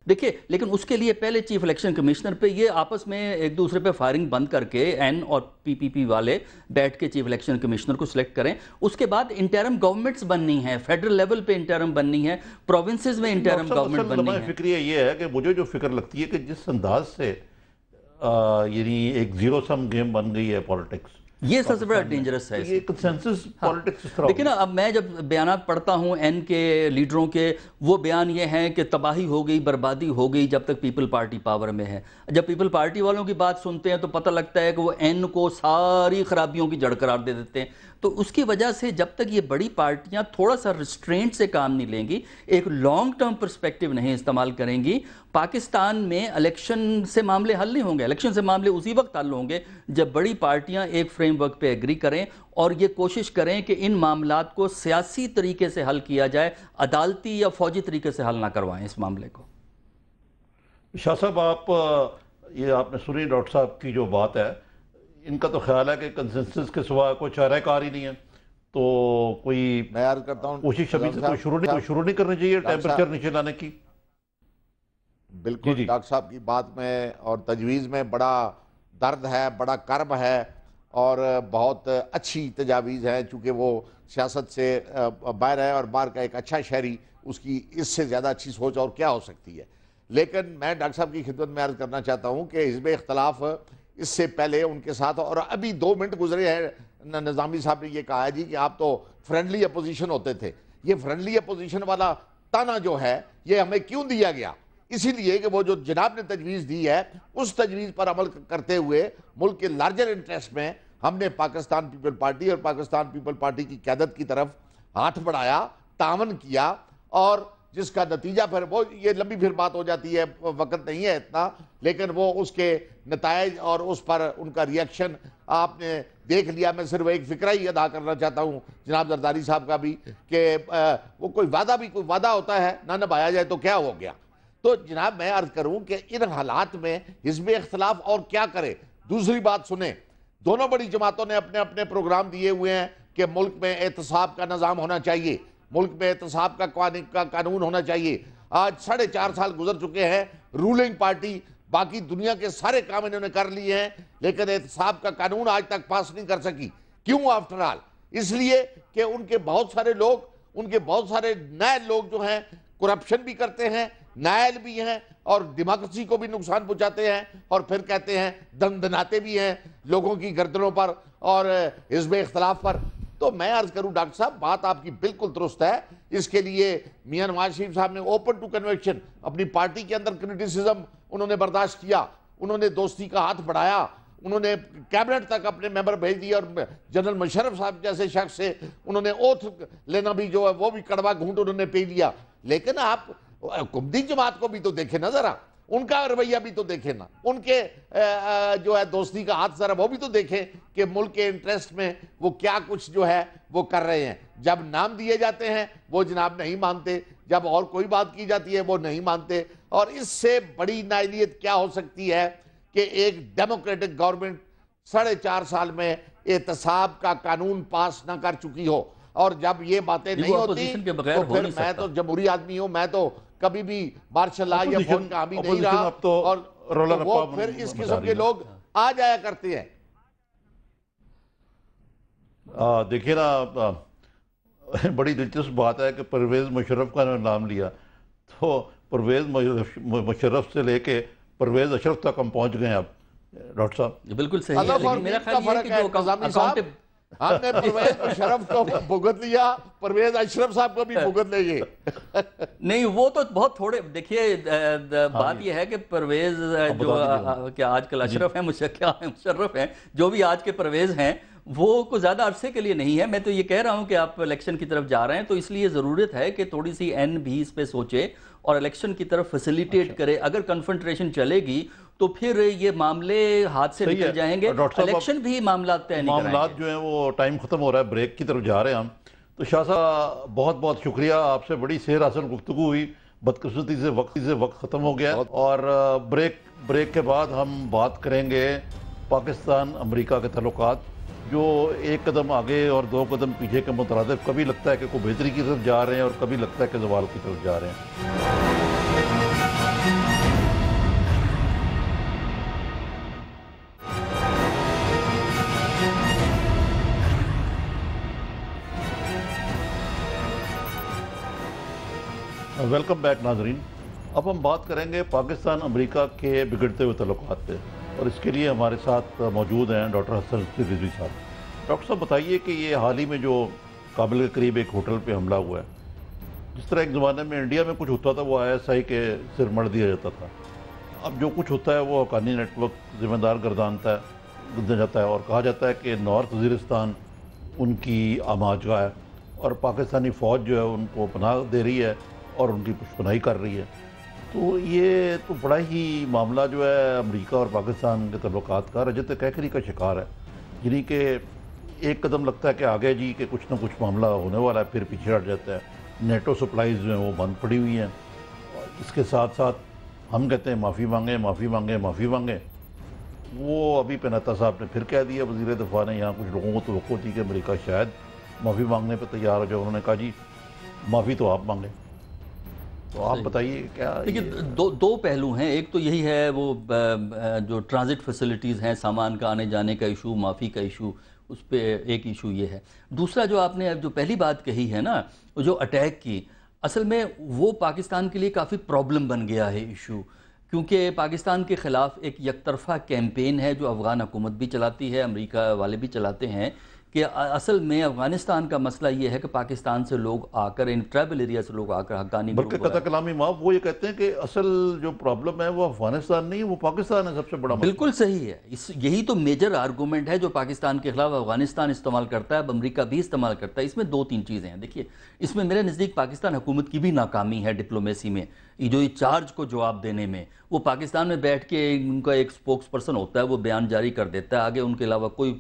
دیکھیے لیکن اس کے لیے پہلے چیف الیکشن کمشنر پہ یہ آپس میں ایک دوسرے پہ فائرنگ بند کر کے این اور پی پی پی والے بیٹھ کے چیف الیکشن کمشنر کو سلیکٹ کریں. اس کے بعد انٹرم گورنمنٹس بننی ہیں, فیڈرل لیول پہ انٹرم بننی ہے, پروونسز میں انٹرم گورنمنٹ بننی ہے. فکر یہ ہے کہ مجھے جو فکر لگتی ہے کہ جس انداز سے یعنی ایک زیرو سم گیم بن گئی ہے پالیٹکس, یہ سب سے بڑا ڈینجرس ہے. یہ کنسنسس پالیٹکس اس طرح. لیکن اب میں جب بیانات پڑھتا ہوں این کے لیڈروں کے, وہ بیان یہ ہیں کہ تباہی ہو گئی, بربادی ہو گئی جب تک پیپل پارٹی پاور میں ہے. جب پیپل پارٹی والوں کی بات سنتے ہیں تو پتہ لگتا ہے کہ وہ این کو ساری خرابیوں کی جڑ قرار دے دیتے ہیں. تو اس کی وجہ سے جب تک یہ بڑی پارٹیاں تھوڑا سا ریسٹرینٹ سے کام نہیں لیں گی, ایک لانگ ٹرم پرسپیکٹیو نہیں استعمال کریں گی, پاکستان میں الیکشن سے معاملے حل نہیں ہوں گے. الیکشن سے معاملے اسی وقت حل ہوں گے جب بڑی پارٹیاں ایک فریم ورک پہ ایگری کریں اور یہ کوشش کریں کہ ان معاملات کو سیاسی طریقے سے حل کیا جائے, عدالتی یا فوجی طریقے سے حل نہ کروائیں اس معاملے کو. شاہ صاحب آپ نے سنی ڈاکٹر صاحب کی جو بات ہے, ان کا تو خیال ہے کہ کنسنسس کے سوا کوئی چارہ کار ہی نہیں ہے, تو کوئی میں عرض کرتا ہوں کوشش ابھی سے کوئی شروع نہیں کرنی چاہیے ٹیمپریچر نیچے لانے کی. بالکل ڈاکٹر صاحب کی بات میں اور تجویز میں بڑا درد ہے, بڑا کرب ہے اور بہت اچھی تجاویز ہیں, چونکہ وہ سیاست سے باہر ہے اور باہر کا ایک اچھا شہری, اس کی اس سے زیادہ اچھی سوچ اور کیا ہو سکتی ہے. لیکن میں ڈاکٹر صاحب کی خدمت میں عرض کرنا چاہتا ہوں کہ حزب اختلاف اس سے پہلے ان کے ساتھ, اور ابھی 2 منٹ گزرے ہیں, نظامی صاحب نے یہ کہا ہے جی کہ آپ تو فرینڈلی اپوزیشن ہوتے تھے. یہ فرینڈلی اپوزیشن والا تانا جو ہے یہ ہمیں کیوں دیا گیا؟ اسی لیے کہ وہ جو جناب نے تجویز دی ہے اس تجویز پر عمل کرتے ہوئے ملک کے لارجر انٹرسٹ میں ہم نے پاکستان پیپل پارٹی اور پاکستان پیپل پارٹی کی قیادت کی طرف ہاتھ بڑھایا, تعاون کیا, اور جس کا نتیجہ پھر وہ یہ لمبی پھر بات ہو جاتی ہے, وقت نہیں ہے اتنا, لیکن وہ اس کے نتائج اور اس پر ان کا ریاکشن آپ نے دیکھ لیا. میں صرف ایک فکرہ ہی ادا کرنا چاہتا ہوں جناب زرداری صاحب کا بھی, کہ وہ کوئی وعدہ ہوتا ہے نہ نبھایا جائے تو کیا ہو گیا. تو جناب میں عرض کروں کہ ان حالات میں حزب اختلاف اور کیا کرے. دوسری بات سنیں, دونوں بڑی جماعتوں نے اپنے اپنے پروگرام دیے ہوئے ہیں کہ ملک میں احتساب کا نظام ہونا چاہیے, ملک میں احتساب کا قانون ہونا چاہیے. آج 4.5 سال گزر چکے ہیں, رولنگ پارٹی باقی دنیا کے سارے کام انہوں نے کر لیے ہیں, لیکن احتساب کا قانون آج تک پاس نہیں کر سکی. کیوں آفٹر آل؟ اس لیے کہ ان کے بہت سارے نائل لوگ جو ہیں کرپشن بھی کرتے ہیں, نائل بھی ہیں, اور ڈیموکریسی کو بھی نقصان پہنچاتے ہیں, اور پھر کہتے ہیں دندناتے بھی ہیں لوگوں کی گردنوں پر اور حزب اختلاف پر. تو میں عرض کروں ڈاکٹر صاحب بات آپ کی بالکل درست ہے. اس کے لیے میاں نواز شریف صاحب نے اوپن ٹو کنویکشن, اپنی پارٹی کے اندر کرٹیسزم انہوں نے برداشت کیا, انہوں نے دوستی کا ہاتھ بڑھایا, انہوں نے کیبنٹ تک اپنے ممبر بھیج دیے, اور جنرل مشرف صاحب جیسے شخص سے انہوں نے اوتھ لینا بھی جو ہے وہ بھی کڑوا گھونٹ انہوں نے پی لیا. لیکن آپ حکومتی جماعت کو بھی تو دیکھیں نا ذرا, ان کا رویہ بھی تو دیکھیں نا, ان کے جو ہے دوستی کا ہاتھ ذرا وہ بھی تو دیکھیں کہ ملک کے انٹرسٹ میں وہ کیا کچھ جو ہے وہ کر رہے ہیں. جب نام دیے جاتے ہیں وہ جناب نہیں مانتے, جب اور کوئی بات کی جاتی ہے وہ نہیں مانتے. اور اس سے بڑی نااہلیت کیا ہو سکتی ہے کہ ایک ڈیموکریٹک گورنمنٹ 4.5 سال میں احتساب کا قانون پاس نہ کر چکی ہو. اور جب یہ باتیں نہیں ہوتی تو پھر میں تو جمہوری آدمی ہوں, میں تو کبھی بھی مارشل لا یا فون کا حامی نہیں رہا, اور وہ پھر اس قسم کے لوگ آ جایا کرتے ہیں. دیکھیے نا, بڑی دلچسپ بات ہے کہ پرویز مشرف کا نام لیا, تو پرویز مشرف سے لے کے پرویز اشرف تک ہم پہنچ گئے ہیں اب ڈاکٹر صاحب. بالکل صحیح ہے, لیکن میرا خیال یہ ہے کہ جو ہم نے پرویز مشرف کو بھگت لیا, پرویز اشرف صاحب کو بھی بھگت لیں گے. نہیں وہ تو بہت تھوڑے, دیکھیے بات یہ ہے کہ پرویز جو کہ آج کل اشرف ہیں, مشرف ہیں, جو بھی آج کے پرویز ہیں وہ کو زیادہ عرصے کے لیے نہیں ہے. میں تو یہ کہہ رہا ہوں کہ آپ الیکشن کی طرف جا رہے ہیں تو اس لیے ضرورت ہے کہ تھوڑی سی این بھی اس پہ سوچے اور الیکشن کی طرف فیسیلیٹیٹ کرے. اگر کنفرنٹریشن چلے گی تو پھر یہ معاملے ہاتھ سے نکل جائیں گے, الیکشن بھی معاملات طے نہیں کرائیں گے. معاملات جو ہیں وہ ٹائم ختم ہو رہا ہے, بریک کی طرف جا رہے ہیں ہم. تو شاہ صاحب بہت بہت شکریہ, آپ سے بڑی سیر حاصل گفتگو ہوئی. بدقسمتی سے وقت ختم ہو گیا, اور بریک کے بعد ہم بات کریں گے پاکستان امریکہ کے تعلقات, جو 1 قدم آگے اور 2 قدم پیچھے کے مترادف. کبھی لگتا ہے کہ کوئی بہتری کی طرف جا رہے ہیں اور کبھی لگتا ہے کہ زوال کی طرف جا رہے ہیں. ویلکم بیک ناظرین. اب ہم بات کریں گے پاکستان امریکہ کے بگڑتے ہوئے تعلقات پہ، اور اس کے لیے ہمارے ساتھ موجود ہیں ڈاکٹر حسن لطفی رضوی صاحب. ڈاکٹر صاحب بتائیے کہ یہ حال ہی میں جو کابل کے قریب ایک ہوٹل پہ حملہ ہوا ہے، جس طرح ایک زمانے میں انڈیا میں کچھ ہوتا تھا وہ ISI کے سر مڑ دیا جاتا تھا، اب جو کچھ ہوتا ہے وہ حقانی نیٹ ورک ذمہ دار گردانتا جاتا ہے، اور کہا جاتا ہے کہ نارتھ وزیرستان ان کی آماجگاہ ہے اور پاکستانی فوج جو ہے ان کو پناہ دے رہی ہے اور ان کی پشپناہی کر رہی ہے. تو یہ تو بڑا ہی معاملہ جو ہے امریکہ اور پاکستان کے تعلقات کا رجت کیکری کا شکار ہے. یعنی کہ ایک قدم لگتا ہے کہ آگے جی کہ کچھ نہ کچھ معاملہ ہونے والا ہے، پھر پیچھے ہٹ جاتا ہے. نیٹو سپلائیز جو ہیں وہ بند پڑی ہوئی ہیں، اس کے ساتھ ساتھ ہم کہتے ہیں معافی مانگیں معافی مانگیں معافی مانگیں. وہ ابھی پیناتا صاحب نے پھر کہہ دیا، وزیر دفاع نے، یہاں کچھ لوگوں کو توقع تھی کہ امریکہ شاید معافی مانگنے پہ تیار ہو جائے، انہوں نے کہا جی معافی تو آپ مانگیں. تو آپ بتائیے کیا. دیکھیے دو پہلو ہیں، ایک تو یہی ہے وہ جو ٹرانزٹ فیسلٹیز ہیں، سامان کا آنے جانے کا ایشو، معافی کا ایشو، اس پہ ایک ایشو یہ ہے. دوسرا جو آپ نے جو پہلی بات کہی ہے نا، جو اٹیک کی، اصل میں وہ پاکستان کے لیے کافی پرابلم بن گیا ہے ایشو، کیونکہ پاکستان کے خلاف ایک یک طرفہ کیمپین ہے جو افغان حکومت بھی چلاتی ہے، امریکہ والے بھی چلاتے ہیں، کہ اصل میں افغانستان کا مسئلہ یہ ہے کہ پاکستان سے لوگ آ کر، ان ٹرائبل ایریا سے لوگ آ کر حقانی بلکہ قطع کلامی معاف، وہ یہ کہتے ہیں کہ اصل جو پرابلم ہے وہ افغانستان نہیں، وہ پاکستان ہے سب سے بڑا مسئلہ. بالکل صحیح ہے. یہی تو میجر آرگومنٹ ہے جو پاکستان کے خلاف افغانستان استعمال کرتا ہے، اب امریکہ بھی استعمال کرتا ہے. اس میں دو تین چیزیں ہیں. دیکھیے اس میں میرے نزدیک پاکستان حکومت کی بھی ناکامی ہے ڈپلومیسی میں، جو یہ چارج کو جواب دینے میں. وہ پاکستان میں بیٹھ کے ان کا ایک سپوکس پرسن ہوتا ہے، وہ بیان جاری کر دیتا ہے، آگے ان کے علاوہ کوئی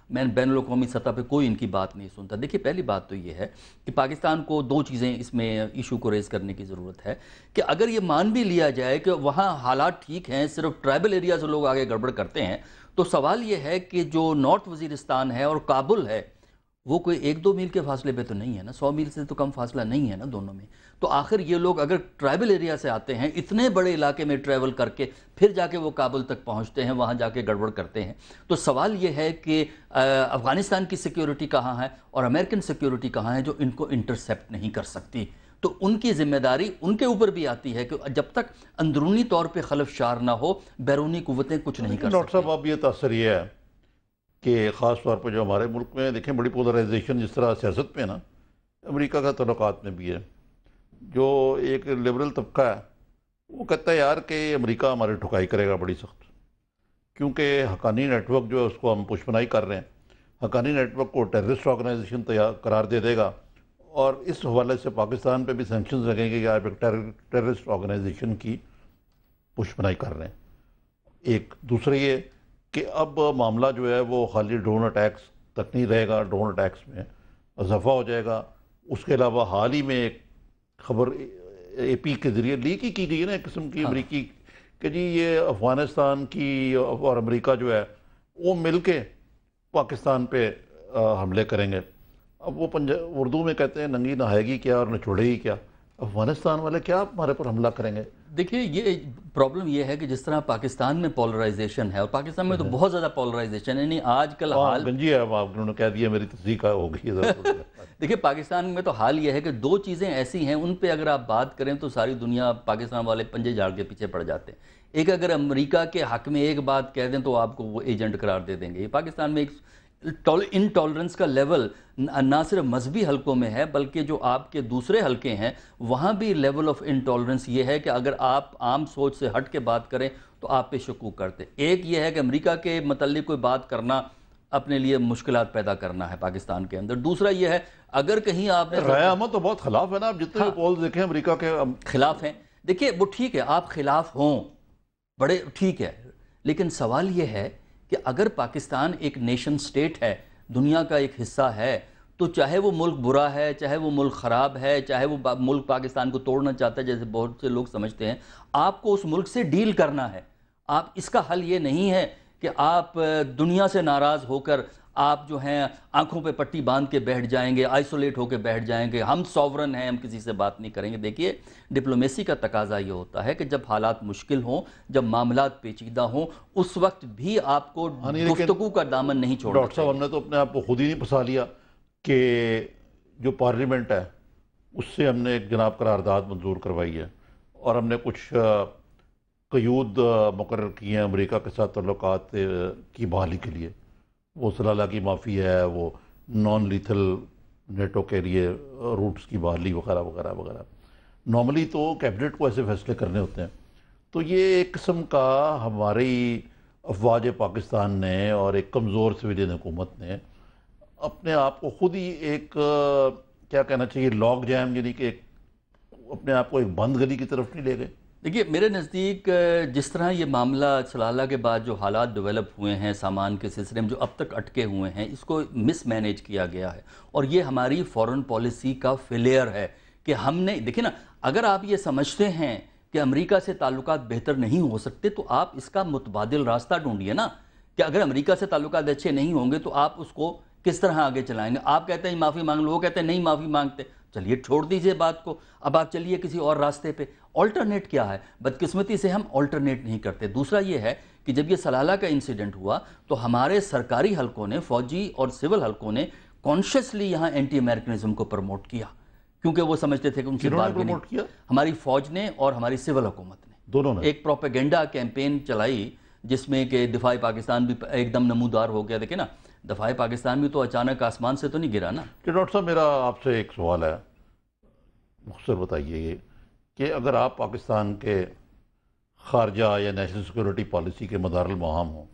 بین الاقوامی سطح پہ کوئی ان کی بات نہیں سنتا. دیکھیے پہلی بات تو یہ ہے کہ پاکستان کو دو چیزیں اس میں ایشو کو ریز کرنے کی ضرورت ہے، کہ اگر یہ مان بھی لیا جائے کہ وہاں حالات ٹھیک ہیں، صرف ٹرائبل ایریا سے لوگ آگے گڑبڑ کرتے ہیں، تو سوال یہ ہے کہ جو نارتھ وزیرستان ہے اور کابل ہے، وہ کوئی 1-2 میل کے فاصلے پہ تو نہیں ہے نا، 100 میل سے تو کم فاصلہ نہیں ہے نا دونوں میں. تو آخر یہ لوگ اگر ٹرائبل ایریا سے آتے ہیں، اتنے بڑے علاقے میں ٹریول کر کے پھر جا کے وہ کابل تک پہنچتے ہیں، وہاں جا کے گڑبڑ کرتے ہیں، تو سوال یہ ہے کہ افغانستان کی سیکیورٹی کہاں ہے اور امریکن سیکیورٹی کہاں ہے جو ان کو انٹرسیپٹ نہیں کر سکتی. تو ان کی ذمہ داری ان کے اوپر بھی آتی ہے کہ جب تک اندرونی طور پہ خلف شار نہ ہو، بیرونی قوتیں کچھ نہیں کر سکتی. ڈاکٹر صاحب اب یہ تاثر یہ ہے کہ خاص طور پہ جو ہمارے ملک میں دیکھیں بڑی پولرائزیشن جس طرح سیاست پہ نا، امریکہ کا تعلقات میں بھی ہے. جو ایک لبرل طبقہ ہے وہ کہتا ہے یار کہ امریکہ ہماری ٹھکائی کرے گا بڑی سخت، کیونکہ حقانی نیٹ ورک جو ہے اس کو ہم پشپناہی کر رہے ہیں، حقانی نیٹ ورک کو ٹیررسٹ آرگنائزیشن قرار دے گا، اور اس حوالے سے پاکستان پہ بھی سینکشنز لگیں گے کہ آپ ایک ٹیررسٹ آرگنائزیشن کی پشپناہی کر رہے ہیں. ایک دوسرے یہ کہ اب معاملہ جو ہے وہ خالی ڈرون اٹیکس تک نہیں رہے گا، ڈرون اٹیکس میں اضافہ ہو جائے گا. اس کے علاوہ حال ہی میں ایک خبر AP کے ذریعے لیک ہی کی گئی ہے نا ایک قسم کی امریکی، کہ جی یہ افغانستان کی اور امریکہ جو ہے وہ مل کے پاکستان پہ حملے کریں گے. اب وہ اردو میں کہتے ہیں ننگی نہائے گی کیا اور نچوڑے گی کیا، افغانستان والے کیا ہمارے پر حملہ کریں گے. دیکھیے یہ پرابلم یہ ہے کہ جس طرح پاکستان میں پولرائزیشن ہے، اور پاکستان میں تو بہت زیادہ پولرائزیشن ہے، یعنی آج کل حال گنجی ہے، انہوں نے کہہ دیا میری تصدیق ہو گئی. دیکھیں پاکستان میں تو حال یہ ہے کہ دو چیزیں ایسی ہیں ان پہ اگر آپ بات کریں تو ساری دنیا پاکستان والے پنجے جھاڑ کے پیچھے پڑ جاتے ہیں. ایک اگر امریکہ کے حق میں ایک بات کہہ دیں تو آپ کو وہ ایجنٹ قرار دے دیں گے. یہ پاکستان میں ایک انٹالرنس کا لیول نہ صرف مذہبی حلقوں میں ہے بلکہ جو آپ کے دوسرے حلقے ہیں وہاں بھی لیول آف انٹالرنس یہ ہے کہ اگر آپ عام سوچ سے ہٹ کے بات کریں تو آپ پہ شکوک کرتے. ایک یہ ہے کہ امریکہ کے متعلق کوئی بات کرنا اپنے لیے مشکلات پیدا کرنا ہے پاکستان کے اندر. دوسرا یہ ہے اگر کہیں آپ نے رائے عامہ تو بہت خلاف ہے نا، آپ جتنے پولز دیکھیں امریکہ کے خلاف ہیں. دیکھیے وہ ٹھیک ہے آپ خلاف ہوں، بڑے ٹھیک ہے، لیکن سوال یہ ہے کہ اگر پاکستان ایک نیشن سٹیٹ ہے، دنیا کا ایک حصہ ہے، تو چاہے وہ ملک برا ہے، چاہے وہ ملک خراب ہے، چاہے وہ ملک پاکستان کو توڑنا چاہتا ہے جیسے بہت سے لوگ سمجھتے ہیں، آپ کو اس ملک سے ڈیل کرنا ہے. آپ اس کا حل یہ نہیں ہے کہ آپ دنیا سے ناراض ہو کر آپ جو ہیں آنکھوں پہ پٹی باندھ کے بیٹھ جائیں گے، آئسولیٹ ہو کے بیٹھ جائیں گے، ہم سوورن ہیں، ہم کسی سے بات نہیں کریں گے. دیکھیے ڈپلومیسی کا تقاضا یہ ہوتا ہے کہ جب حالات مشکل ہوں، جب معاملات پیچیدہ ہوں، اس وقت بھی آپ کو گفتگو کا دامن نہیں چھوڑنا ڈاکٹر صاحب ہم نے تو اپنے آپ کو خود ہی نہیں پھنسا لیا کہ جو پارلیمنٹ ہے اس سے ہم نے ایک جناب قرارداد منظور کروائی ہے، اور ہم نے کچھ قیود مقرر کیے ہیں امریکہ کے ساتھ تعلقات کی بحالی کے لیے. وہ صلالہ کی معافی ہے، وہ نان لیتھل نیٹو کے لیے روٹس کی بحالی وغیرہ وغیرہ وغیرہ. نارملی تو کیبنٹ کو ایسے فیصلے کرنے ہوتے ہیں. تو یہ ایک قسم کا ہماری افواج پاکستان نے اور ایک کمزور سویلین حکومت نے اپنے آپ کو خود ہی ایک کیا کہنا چاہیے لاک جیم، یعنی کہ اپنے آپ کو ایک بند گلی کی طرف نہیں لے گئے. دیکھیے میرے نزدیک جس طرح یہ معاملہ صلالہ کے بعد جو حالات ڈیولپ ہوئے ہیں سامان کے سلسلے میں جو اب تک اٹکے ہوئے ہیں، اس کو مس مینیج کیا گیا ہے، اور یہ ہماری فورن پالیسی کا فیلئر ہے کہ ہم نے دیکھیں نا، اگر آپ یہ سمجھتے ہیں کہ امریکہ سے تعلقات بہتر نہیں ہو سکتے تو آپ اس کا متبادل راستہ ڈھونڈیے نا، کہ اگر امریکہ سے تعلقات اچھے نہیں ہوں گے تو آپ اس کو کس طرح آگے چلائیں گے. آپ کہتے ہیں معافی مانگ لو، وہ کہتے ہیں نہیں معافی مانگتے. چلیے چھوڑ دیجئے بات کو، اب آپ چلیے کسی اور راستے پہ. آلٹرنیٹ کیا ہے؟ بدقسمتی سے ہم آلٹرنیٹ نہیں کرتے. دوسرا یہ ہے کہ جب یہ صلالہ کا انسیڈنٹ ہوا تو ہمارے سرکاری حلقوں نے، فوجی اور سول حلقوں نے کانشیسلی یہاں اینٹی امریکنزم کو پروموٹ کیا، کیونکہ وہ سمجھتے تھے کہ ان سے پروموٹ کیا ہماری فوج نے اور ہماری سول حکومت نے دونوں نے ایک پروپیگنڈا کیمپین چلائی جس میں کہ دفاع پاکستان بھی ایک دم نمودار ہو گیا. دیکھیں نا، دفاع پاکستان بھی تو اچانک آسمان سے تو نہیں گرا نا. ڈاکٹر صاحب میرا آپ سے ایک سوال ہے، مختصر بتائیے یہ کہ اگر آپ پاکستان کے خارجہ یا نیشنل سیکورٹی پالیسی کے مدار المہام ہوں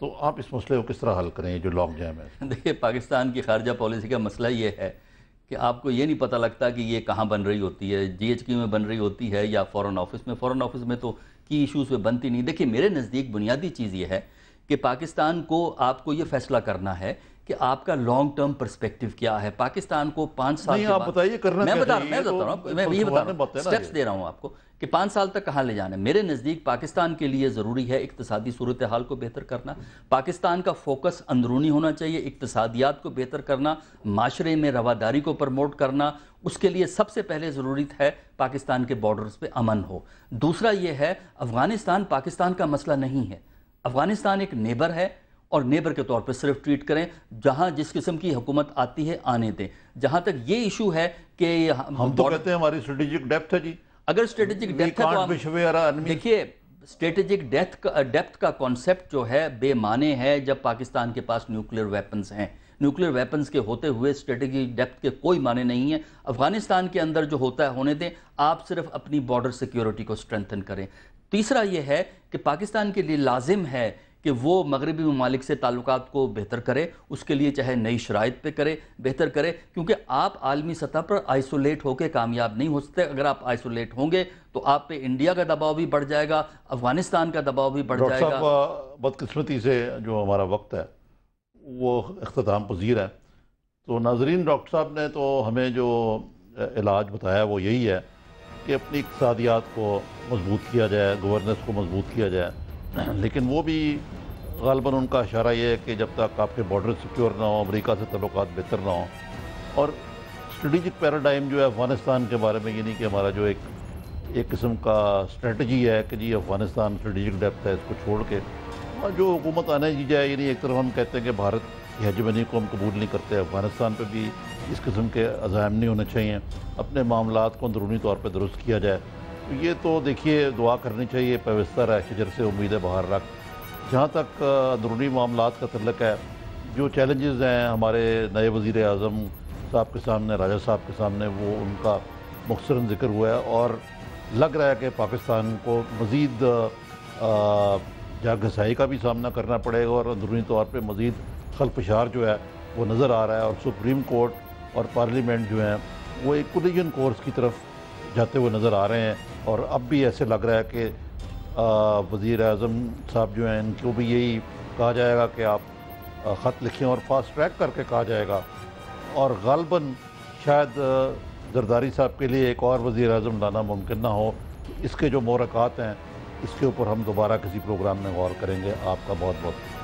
تو آپ اس مسئلے کو کس طرح حل کریں جو لاک جیم ہے؟ دیکھیں پاکستان کی خارجہ پالیسی کا مسئلہ یہ ہے کہ آپ کو یہ نہیں پتہ لگتا کہ یہ کہاں بن رہی ہوتی ہے، جی ایچ کیو میں بن رہی ہوتی ہے یا فورن آفس میں. فورن آفس میں تو کی ایشوز پہ بنتی نہیں. دیکھیں میرے نزدیک بنیادی چیز یہ ہے کہ پاکستان کو آپ کو یہ فیصلہ کرنا ہے کہ آپ کا لانگ ٹرم پرسپیکٹیو کیا ہے. پاکستان کو 5 سال نہیں کے آپ بعد بتائیے کرنا میں کیا بتا چاہیے، رہا ہوں، میں یہ بتا رہا ہوں، سٹیپس دے رہا ہوں آپ کو کہ 5 سال تک کہاں لے جانا ہے. میرے نزدیک پاکستان کے لیے ضروری ہے اقتصادی صورتحال کو بہتر کرنا. پاکستان کا فوکس اندرونی ہونا چاہیے، اقتصادیات کو بہتر کرنا، معاشرے میں رواداری کو پروموٹ کرنا. اس کے لیے سب سے پہلے ضروری ہے پاکستان کے بارڈرز پہ امن ہو. دوسرا یہ ہے افغانستان پاکستان کا مسئلہ نہیں ہے. افغانستان ایک نیبر ہے اور نیبر کے طور پہ صرف ٹریٹ کریں. جہاں جس قسم کی حکومت آتی ہے آنے دیں. جہاں تک یہ ایشو ہے کہ ہم تو کہتے ہیں ہماری اسٹریٹجک ڈیپتھ ہے جی. اگر اسٹریٹجک ڈیپتھ ہے تو دیکھیے اسٹریٹجک ڈیپتھ کا کانسیپٹ جو ہے بے معنی ہے جب پاکستان کے پاس نیوکلیر ویپنز ہیں. نیوکلیر ویپنز کے ہوتے ہوئے اسٹریٹجک ڈیپتھ کے کوئی معنی نہیں ہے. افغانستان کے اندر جو ہوتا ہے ہونے دیں. آپ صرف اپنی بارڈر سیکیورٹی کو سٹرینتھن کریں. تیسرا یہ ہے کہ پاکستان کے لیے لازم ہے کہ وہ مغربی ممالک سے تعلقات کو بہتر کرے. اس کے لیے چاہے نئی شرائط پہ کرے، بہتر کرے، کیونکہ آپ عالمی سطح پر آئسولیٹ ہو کے کامیاب نہیں ہو سکتے. اگر آپ آئسولیٹ ہوں گے تو آپ پہ انڈیا کا دباؤ بھی بڑھ جائے گا، افغانستان کا دباؤ بھی بڑھ جائے گا. ڈاکٹر صاحب بدقسمتی سے جو ہمارا وقت ہے وہ اختتام پذیر ہے. تو ناظرین، ڈاکٹر صاحب نے تو ہمیں جو علاج بتایا وہ یہی ہے کہ اپنی اقتصادیات کو مضبوط کیا جائے، گورننس کو مضبوط کیا جائے. لیکن وہ بھی غالباً ان کا اشارہ یہ ہے کہ جب تک آپ کے بارڈر سیکیور نہ ہوں، امریکہ سے تعلقات بہتر نہ ہوں، اور اسٹریٹجک پیراڈائم جو ہے افغانستان کے بارے میں، یعنی کہ ہمارا جو ایک قسم کا اسٹریٹجی ہے کہ جی افغانستان اسٹریٹجک ڈیپتھ ہے، اس کو چھوڑ کے جو حکومت آنے دی جائے. یعنی ایک طرف ہم کہتے ہیں کہ بھارت کی ہیجمنی کو ہم قبول نہیں کرتے، افغانستان پہ بھی اس قسم کے عزائم نہیں ہونے چاہیے. اپنے معاملات کو اندرونی طور پہ درست کیا جائے. یہ تو دیکھیے دعا کرنی چاہیے، پیوستہ ہے شجر سے امید باہر رکھ. جہاں تک اندرونی معاملات کا تعلق ہے، جو چیلنجز ہیں ہمارے نئے وزیر اعظم صاحب کے سامنے، راجہ صاحب کے سامنے، وہ ان کا مختصراً ذکر ہوا ہے. اور لگ رہا ہے کہ پاکستان کو مزید جاگھسائی کا بھی سامنا کرنا پڑے گا، اور اندرونی طور پہ مزید خلفشار جو ہے وہ نظر آ رہا ہے. اور سپریم کورٹ اور پارلیمنٹ جو ہیں وہ ایک کولیجن کورس کی طرف جاتے ہوئے نظر آ رہے ہیں. اور اب بھی ایسے لگ رہا ہے کہ وزیر اعظم صاحب جو ہیں ان کو بھی یہی کہا جائے گا کہ آپ خط لکھیں، اور فاسٹ ٹریک کر کے کہا جائے گا. اور غالباً شاید زرداری صاحب کے لیے ایک اور وزیر اعظم لانا ممکن نہ ہو. اس کے جو محرکات ہیں اس کے اوپر ہم دوبارہ کسی پروگرام میں غور کریں گے. آپ کا بہت بہت